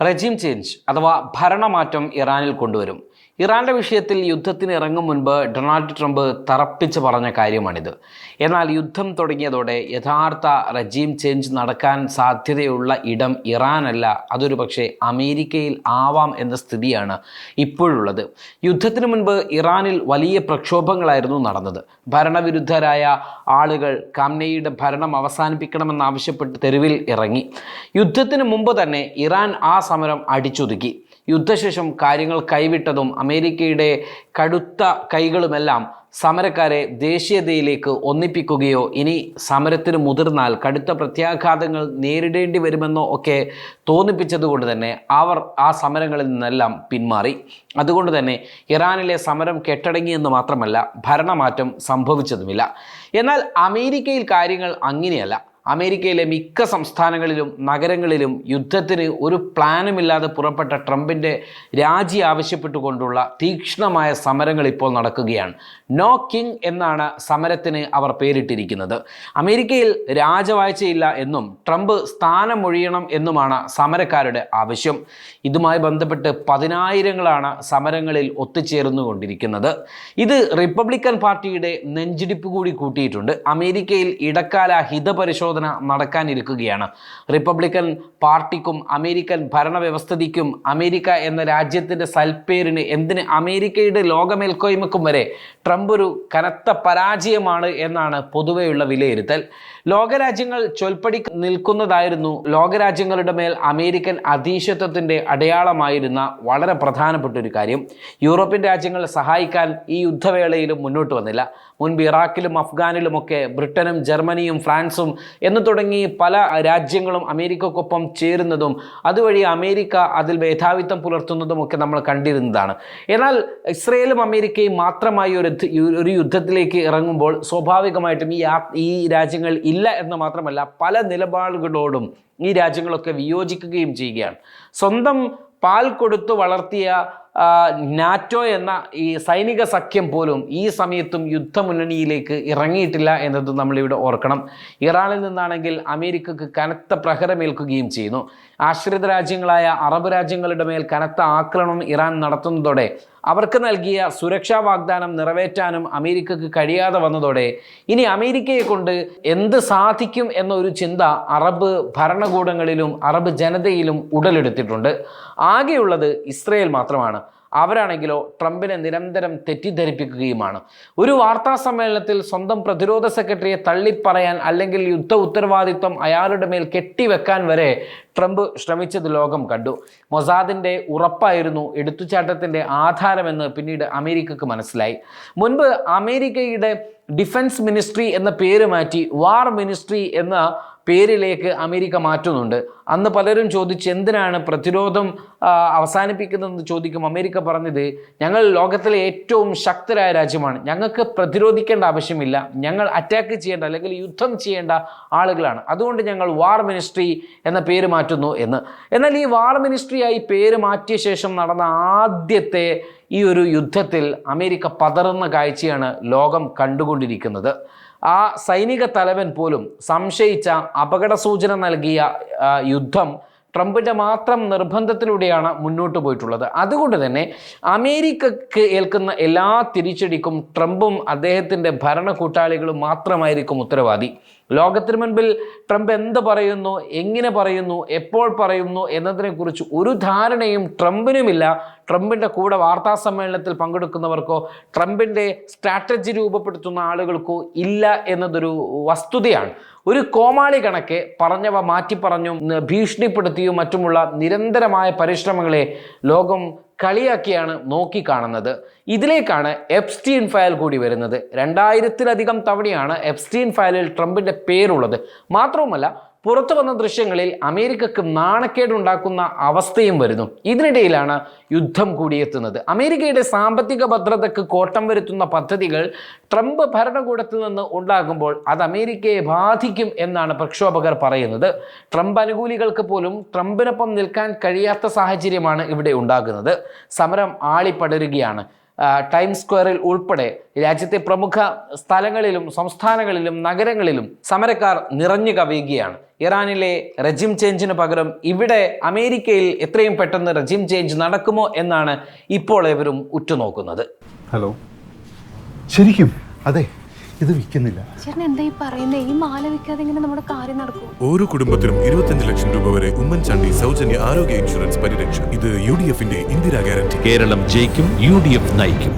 Regime change അഥവാ ഭരണമാറ്റം ഇറാനിൽ കൊണ്ടുവരും. ഇറാന്റെ വിഷയത്തിൽ യുദ്ധത്തിന് ഇറങ്ങും മുൻപ് ഡൊണാൾഡ് ട്രംപ് തറപ്പിച്ച് പറഞ്ഞ കാര്യമാണിത്. എന്നാൽ യുദ്ധം തുടങ്ങിയതോടെ യഥാർത്ഥ റെജീം ചേഞ്ച് നടക്കാൻ സാധ്യതയുള്ള ഇടം ഇറാനല്ല, അതൊരു പക്ഷേ അമേരിക്കയിൽ ആവാം എന്ന സ്ഥിതിയാണ് ഇപ്പോഴുള്ളത്. യുദ്ധത്തിന് മുൻപ് ഇറാനിൽ വലിയ പ്രക്ഷോഭങ്ങളായിരുന്നു നടന്നത്. ഭരണവിരുദ്ധരായ ആളുകൾ ഖാംനെയിയുടെ ഭരണം അവസാനിപ്പിക്കണമെന്നാവശ്യപ്പെട്ട് തെരുവിൽ ഇറങ്ങി. യുദ്ധത്തിന് മുമ്പ് തന്നെ ഇറാൻ ആ സമരം അടിച്ചൊതുക്കി. യുദ്ധശേഷം കാര്യങ്ങൾ കൈവിട്ടതും അമേരിക്കയുടെ കടുത്ത കൈകളുമെല്ലാം സമരക്കാരെ ദേശീയതയിലേക്ക് ഒന്നിപ്പിക്കുകയോ ഇനി സമരത്തിന് മുതിർന്നാൽ കടുത്ത പ്രത്യാഘാതങ്ങൾ നേരിടേണ്ടി വരുമെന്നോ ഒക്കെ തോന്നിപ്പിച്ചതുകൊണ്ട് തന്നെ അവർ ആ സമരങ്ങളിൽ നിന്നെല്ലാം പിന്മാറി. അതുകൊണ്ട് തന്നെ ഇറാനിലെ സമരം കെട്ടടങ്ങിയെന്ന് മാത്രമല്ല, ഭരണമാറ്റം സംഭവിച്ചതുമില്ല. എന്നാൽ അമേരിക്കയിൽ കാര്യങ്ങൾ അങ്ങനെയല്ല. അമേരിക്കയിലെ മിക്ക സംസ്ഥാനങ്ങളിലും നഗരങ്ങളിലും യുദ്ധത്തിന് ഒരു പ്ലാനുമില്ലാതെ പുറപ്പെട്ട ട്രംപിൻ്റെ രാജി ആവശ്യപ്പെട്ടുകൊണ്ടുള്ള തീക്ഷ്ണമായ സമരങ്ങൾ ഇപ്പോൾ നടക്കുകയാണ്. നോ കിങ് എന്നാണ് സമരത്തിന് അവർ പേരിട്ടിരിക്കുന്നത്. അമേരിക്കയിൽ രാജവാഴ്ചയില്ല എന്നും ട്രംപ് സ്ഥാനമൊഴിയണം എന്നുമാണ് സമരക്കാരുടെ ആവശ്യം. ഇതുമായി ബന്ധപ്പെട്ട് പതിനായിരങ്ങളാണ് സമരങ്ങളിൽ ഒത്തുചേർന്നുകൊണ്ടിരിക്കുന്നത്. ഇത് റിപ്പബ്ലിക്കൻ പാർട്ടിയുടെ നെഞ്ചിടിപ്പ് കൂടി കൂട്ടിയിട്ടുണ്ട്. അമേരിക്കയിൽ ഇടക്കാല ഹിതപരിശോധന നടക്കാനിരിക്കുകയാണ്. റിപ്പബ്ലിക്കൻ പാർട്ടിക്കും അമേരിക്കൻ ഭരണവ്യവസ്ഥിതിക്കും അമേരിക്ക എന്ന രാജ്യത്തിൻ്റെ സൽപ്പേരിന്, എന്തിന് അമേരിക്കയുടെ ലോകമേൽക്കോയ്മക്കും വരെ ട്രംപ് ഒരു കനത്ത പരാജയമാണ് എന്നാണ് പൊതുവെയുള്ള വിലയിരുത്തൽ. ലോകരാജ്യങ്ങൾ ചൊൽപ്പടി നിൽക്കുന്നതായിരുന്നു ലോകരാജ്യങ്ങളുടെ മേൽ അമേരിക്കൻ അധീശത്വത്തിൻ്റെ അടയാളമായിരുന്ന വളരെ പ്രധാനപ്പെട്ട ഒരു കാര്യം. യൂറോപ്യൻ രാജ്യങ്ങൾ സഹായിക്കാൻ ഈ യുദ്ധവേളയിലും മുന്നോട്ട് വന്നില്ല. മുൻപ് ഇറാഖിലും അഫ്ഗാനിലുമൊക്കെ ബ്രിട്ടനും ജർമ്മനിയും ഫ്രാൻസും എന്ന് തുടങ്ങി പല രാജ്യങ്ങളും അമേരിക്കക്കൊപ്പം ചേരുന്നതും അതുവഴി അമേരിക്ക അതിൽ മേധാവിത്വം പുലർത്തുന്നതുമൊക്കെ നമ്മൾ കണ്ടിരുന്നതാണ്. എന്നാൽ ഇസ്രയേലും അമേരിക്കയും മാത്രമായി ഒരു യുദ്ധത്തിലേക്ക് ഇറങ്ങുമ്പോൾ സ്വാഭാവികമായിട്ടും ഈ രാജ്യങ്ങൾ ഇല്ല എന്ന് മാത്രമല്ല, പല നിലപാടുകളോടും ഈ രാജ്യങ്ങളൊക്കെ വിയോജിക്കുകയും ചെയ്യുകയാണ്. സ്വന്തം പാൽ കൊടുത്തു വളർത്തിയ നാറ്റോ എന്ന ഈ സൈനിക സഖ്യം പോലും ഈ സമയത്തും യുദ്ധമുന്നണിയിലേക്ക് ഇറങ്ങിയിട്ടില്ല എന്നത് നമ്മളിവിടെ ഓർക്കണം. ഇറാനിൽ നിന്നാണെങ്കിൽ അമേരിക്കക്ക് കനത്ത പ്രഹരമേൽക്കുകയും ചെയ്യുന്നു. ആശ്രിത രാജ്യങ്ങളായ അറബ് രാജ്യങ്ങളുടെ മേൽ കനത്ത ആക്രമണം ഇറാൻ നടത്തുന്നതോടെ അവർക്ക് നൽകിയ സുരക്ഷാ വാഗ്ദാനം നിറവേറ്റാനും അമേരിക്കക്ക് കഴിയാതെ വന്നതോടെ ഇനി അമേരിക്കയെ കൊണ്ട് എന്ത് സാധിക്കും എന്നൊരു ചിന്ത അറബ് ഭരണകൂടങ്ങളിലും അറബ് ജനതയിലും ഉടലെടുത്തിട്ടുണ്ട്. ആകെയുള്ളത് ഇസ്രയേൽ മാത്രമാണ്. അവരാണെങ്കിലോ ട്രംപിനെ നിരന്തരം തെറ്റിദ്ധരിപ്പിക്കുകയുമാണ്. ഒരു വാർത്താ സമ്മേളനത്തിൽ സ്വന്തം പ്രതിരോധ സെക്രട്ടറിയെ തള്ളിപ്പറയാൻ അല്ലെങ്കിൽ യുദ്ധ ഉത്തരവാദിത്വം അയാളുടെ മേൽ കെട്ടിവെക്കാൻ വരെ ട്രംപ് ശ്രമിച്ചത് ലോകം കണ്ടു. മൊസാദിൻ്റെ ഉറപ്പായിരുന്നു എടുത്തുചാട്ടത്തിൻ്റെ ആധാരമെന്ന് പിന്നീട് അമേരിക്കക്ക് മനസ്സിലായി. മുൻപ് അമേരിക്കയുടെ ഡിഫൻസ് മിനിസ്ട്രി എന്ന പേര് മാറ്റി വാർ മിനിസ്ട്രി എന്ന പേരിലേക്ക് അമേരിക്ക മാറ്റുന്നുണ്ട്. അന്ന് പലരും ചോദിച്ച് എന്തിനാണ് പ്രതിരോധം അവസാനിപ്പിക്കുന്നതെന്ന് ചോദിക്കും. അമേരിക്ക പറഞ്ഞത്, ഞങ്ങൾ ലോകത്തിലെ ഏറ്റവും ശക്തരായ രാജ്യമാണ്, ഞങ്ങൾക്ക് പ്രതിരോധിക്കേണ്ട ആവശ്യമില്ല, ഞങ്ങൾ അറ്റാക്ക് ചെയ്യേണ്ട അല്ലെങ്കിൽ യുദ്ധം ചെയ്യേണ്ട ആളുകളാണ്, അതുകൊണ്ട് ഞങ്ങൾ വാർ മിനിസ്ട്രി എന്ന പേര് മാറ്റുന്നു എന്ന്. എന്നാൽ ഈ വാർ മിനിസ്ട്രിയായി പേര് മാറ്റിയ ശേഷം നടന്ന ആദ്യത്തെ ഈ ഒരു യുദ്ധത്തിൽ അമേരിക്ക പതറുന്ന കാഴ്ചയാണ് ലോകം കണ്ടുകൊണ്ടിരിക്കുന്നത്. ആ സൈനിക തലവൻ പോലും സംശയിച്ച, അപകട സൂചന നൽകിയ യുദ്ധം ട്രംപിൻ്റെ മാത്രം നിർബന്ധത്തിലൂടെയാണ് മുന്നോട്ട് പോയിട്ടുള്ളത്. അതുകൊണ്ട് തന്നെ അമേരിക്കക്ക് ഏൽക്കുന്ന എല്ലാ തിരിച്ചടിക്കും ട്രംപും അദ്ദേഹത്തിൻ്റെ ഭരണ കൂട്ടാളികളും മാത്രമായിരിക്കും ഉത്തരവാദി. ലോകത്തിന് മുൻപിൽ ട്രംപ് എന്ത് പറയുന്നു, എങ്ങനെ പറയുന്നു, എപ്പോൾ പറയുന്നു എന്നതിനെക്കുറിച്ച് ഒരു ധാരണയും ട്രംപിനുമില്ല. ട്രംപിൻ്റെ കൂടെ വാർത്താ സമ്മേളനത്തിൽ പങ്കെടുക്കുന്നവർക്കോ ട്രംപിൻ്റെ സ്ട്രാറ്റജി രൂപപ്പെടുത്തുന്ന ആളുകൾക്കോ ഇല്ല എന്നതൊരു വസ്തുതയാണ്. ഒരു കോമാളി കണക്കെ പറഞ്ഞവ മാറ്റിപ്പറഞ്ഞും ഭീഷണിപ്പെടുത്തിയും മറ്റുമുള്ള നിരന്തരമായ പരിശ്രമങ്ങളെ ലോകം കളിയാക്കിയാണ് നോക്കിക്കാണുന്നത്. ഇതിലേക്കാണ് എപ്സ്റ്റീൻ ഫയൽ കൂടി വരുന്നത്. 2000-ലധികം തവണയാണ് എപ്സ്റ്റീൻ ഫയലിൽ ട്രംപിൻ്റെ പേരുള്ളത്. മാത്രവുമല്ല, പുറത്തു വന്ന ദൃശ്യങ്ങളിൽ അമേരിക്കക്ക് നാണക്കേടുണ്ടാക്കുന്ന അവസ്ഥയും വരുന്നു. ഇതിനിടയിലാണ് യുദ്ധം കൂടിയെത്തുന്നത്. അമേരിക്കയുടെ സാമ്പത്തിക ഭദ്രതയ്ക്ക് കോട്ടം വരുത്തുന്ന പദ്ധതികൾ ട്രംപ് ഭരണകൂടത്തിൽ നിന്ന് ഉണ്ടാകുമ്പോൾ അത് അമേരിക്കയെ ബാധിക്കും എന്നാണ് പ്രക്ഷോഭകർ പറയുന്നത്. ട്രംപ് അനുകൂലികൾക്ക് പോലും ട്രംപിനൊപ്പം നിൽക്കാൻ കഴിയാത്ത സാഹചര്യമാണ് ഇവിടെ ഉണ്ടാകുന്നത്. സമരം ആളിപ്പടരുകയാണ്. ടൈംസ് സ്ക്വയറിൽ ഉൾപ്പെടെ രാജ്യത്തെ പ്രമുഖ സ്ഥലങ്ങളിലും സംസ്ഥാനങ്ങളിലും നഗരങ്ങളിലും സമരക്കാർ നിറഞ്ഞു കവിയുകയാണ്. ഇറാനിലെ റെജിം ചേഞ്ചിന് പകരം ഇവിടെ അമേരിക്കയിൽ എത്രയും പെട്ടെന്ന് റെജിം ചേഞ്ച് നടക്കുമോ എന്നാണ് ഇപ്പോൾ ഇവരും ഉറ്റുനോക്കുന്നത്. ഹലോ, ശരിക്കും? അതെ, ഇത് വിൽക്കുന്നില്ല. ചേട്ടൻ എന്താ ഈ പറയുന്നത്? ഈ മാല വിൽക്കാതെ ഇങ്ങനെ നമ്മുടെ കാര്യം നടക്കും? ഓരോ കുടുംബത്തിനും 25 ലക്ഷം രൂപ വരെ ഉമ്മൻചാണ്ടി സൗജന്യ ആരോഗ്യ ഇൻഷുറൻസ് പരിരക്ഷ. ഇത് UDF-ന്റെ ഇന്ദിരാ ഗ്യാരണ്ടി. കേരളം ജയിക്കും, UDF നയിക്കും.